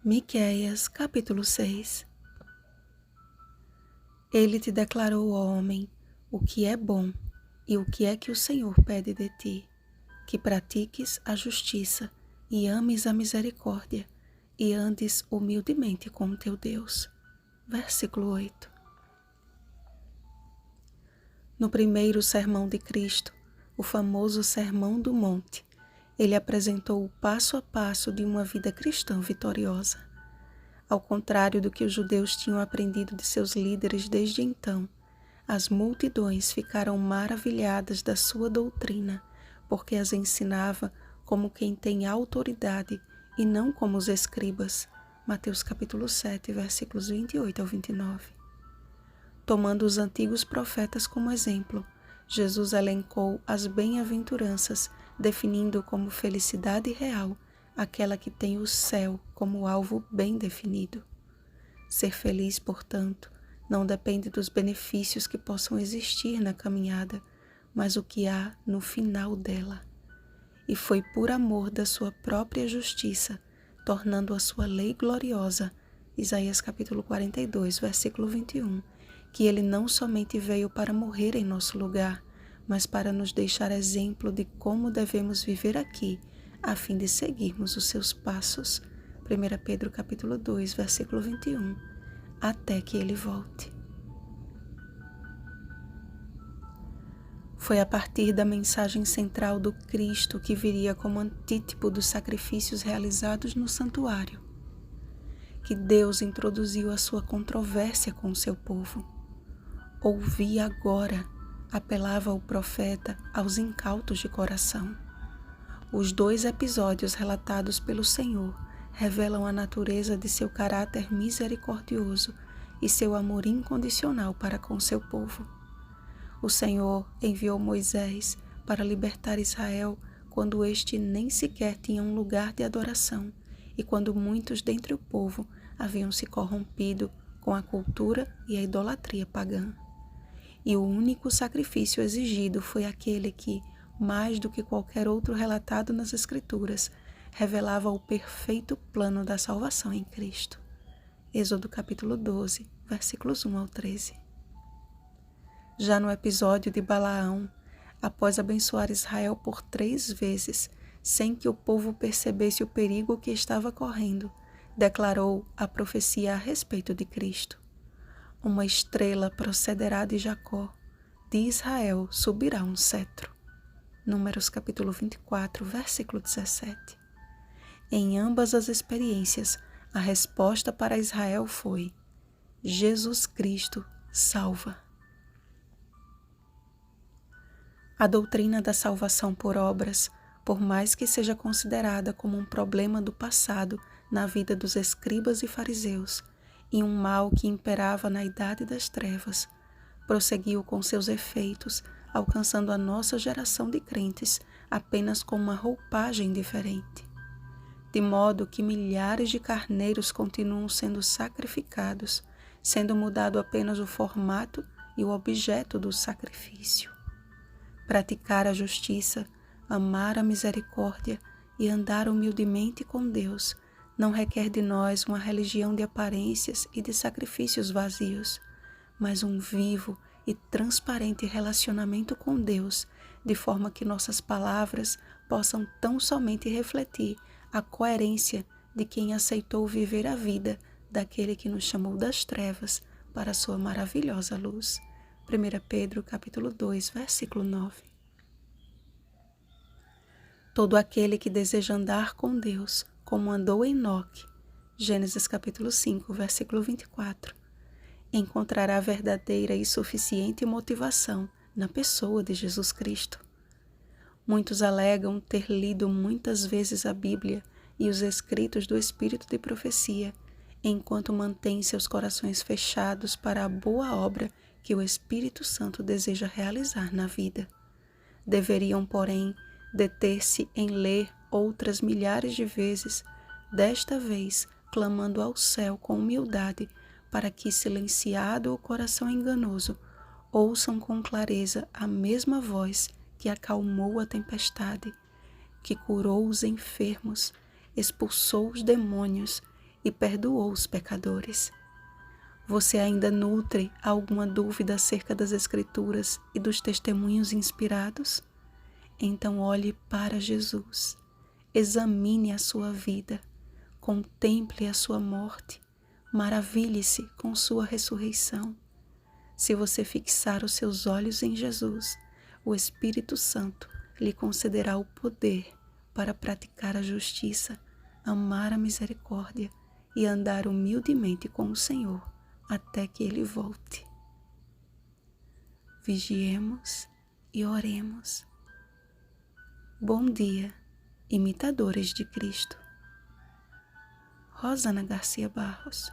Miqueias, capítulo 6. Ele te declarou, ó homem, o que é bom e o que é que o Senhor pede de ti, que pratiques a justiça e ames a misericórdia e andes humildemente com o teu Deus. Versículo 8. No primeiro sermão de Cristo, o famoso Sermão do Monte, ele apresentou o passo a passo de uma vida cristã vitoriosa. Ao contrário do que os judeus tinham aprendido de seus líderes desde então, as multidões ficaram maravilhadas da sua doutrina, porque as ensinava como quem tem autoridade e não como os escribas. Mateus capítulo 7, versículos 28 ao 29. Tomando os antigos profetas como exemplo, Jesus elencou as bem-aventuranças, definindo como felicidade real aquela que tem o céu como alvo bem definido. Ser feliz, portanto, não depende dos benefícios que possam existir na caminhada, mas o que há no final dela. E foi por amor da sua própria justiça, tornando a sua lei gloriosa, Isaías capítulo 42, versículo 21, que ele não somente veio para morrer em nosso lugar, mas para nos deixar exemplo de como devemos viver aqui, a fim de seguirmos os seus passos. 1 Pedro capítulo 2, versículo 21, até que ele volte. Foi a partir da mensagem central do Cristo que viria como antítipo dos sacrifícios realizados no santuário, que Deus introduziu a sua controvérsia com o seu povo. Ouvi agora, apelava o profeta aos incautos de coração. Os dois episódios relatados pelo Senhor revelam a natureza de seu caráter misericordioso e seu amor incondicional para com seu povo. O Senhor enviou Moisés para libertar Israel quando este nem sequer tinha um lugar de adoração e quando muitos dentre o povo haviam se corrompido com a cultura e a idolatria pagã. E o único sacrifício exigido foi aquele que, mais do que qualquer outro relatado nas Escrituras, revelava o perfeito plano da salvação em Cristo. Êxodo capítulo 12, versículos 1 ao 13. Já no episódio de Balaão, após abençoar Israel por 3 vezes, sem que o povo percebesse o perigo que estava correndo, declarou a profecia a respeito de Cristo. Uma estrela procederá de Jacó, de Israel subirá um cetro. Números capítulo 24, versículo 17. Em ambas as experiências, a resposta para Israel foi: Jesus Cristo salva. A doutrina da salvação por obras, por mais que seja considerada como um problema do passado na vida dos escribas e fariseus, e um mal que imperava na idade das trevas, prosseguiu com seus efeitos, alcançando a nossa geração de crentes apenas com uma roupagem diferente. De modo que milhares de carneiros continuam sendo sacrificados, sendo mudado apenas o formato e o objeto do sacrifício. Praticar a justiça, amar a misericórdia e andar humildemente com Deus não requer de nós uma religião de aparências e de sacrifícios vazios, mas um vivo e transparente relacionamento com Deus, de forma que nossas palavras possam tão somente refletir a coerência de quem aceitou viver a vida daquele que nos chamou das trevas para a sua maravilhosa luz. 1 Pedro capítulo 2, versículo 9. Todo aquele que deseja andar com Deus, como andou Enoque, Gênesis capítulo 5, versículo 24, encontrará verdadeira e suficiente motivação na pessoa de Jesus Cristo. Muitos alegam ter lido muitas vezes a Bíblia e os escritos do Espírito de profecia, enquanto mantêm seus corações fechados para a boa obra que o Espírito Santo deseja realizar na vida. Deveriam, porém, deter-se em ler outras milhares de vezes, desta vez clamando ao céu com humildade, para que, silenciado o coração enganoso, ouçam com clareza a mesma voz que acalmou a tempestade, que curou os enfermos, expulsou os demônios e perdoou os pecadores. Você ainda nutre alguma dúvida acerca das Escrituras e dos testemunhos inspirados? Então olhe para Jesus, examine a sua vida, contemple a sua morte, maravilhe-se com sua ressurreição. Se você fixar os seus olhos em Jesus, o Espírito Santo lhe concederá o poder para praticar a justiça, amar a misericórdia e andar humildemente com o Senhor até que Ele volte. Vigiemos e oremos. Bom dia, imitadores de Cristo. Rosana Garcia Barros.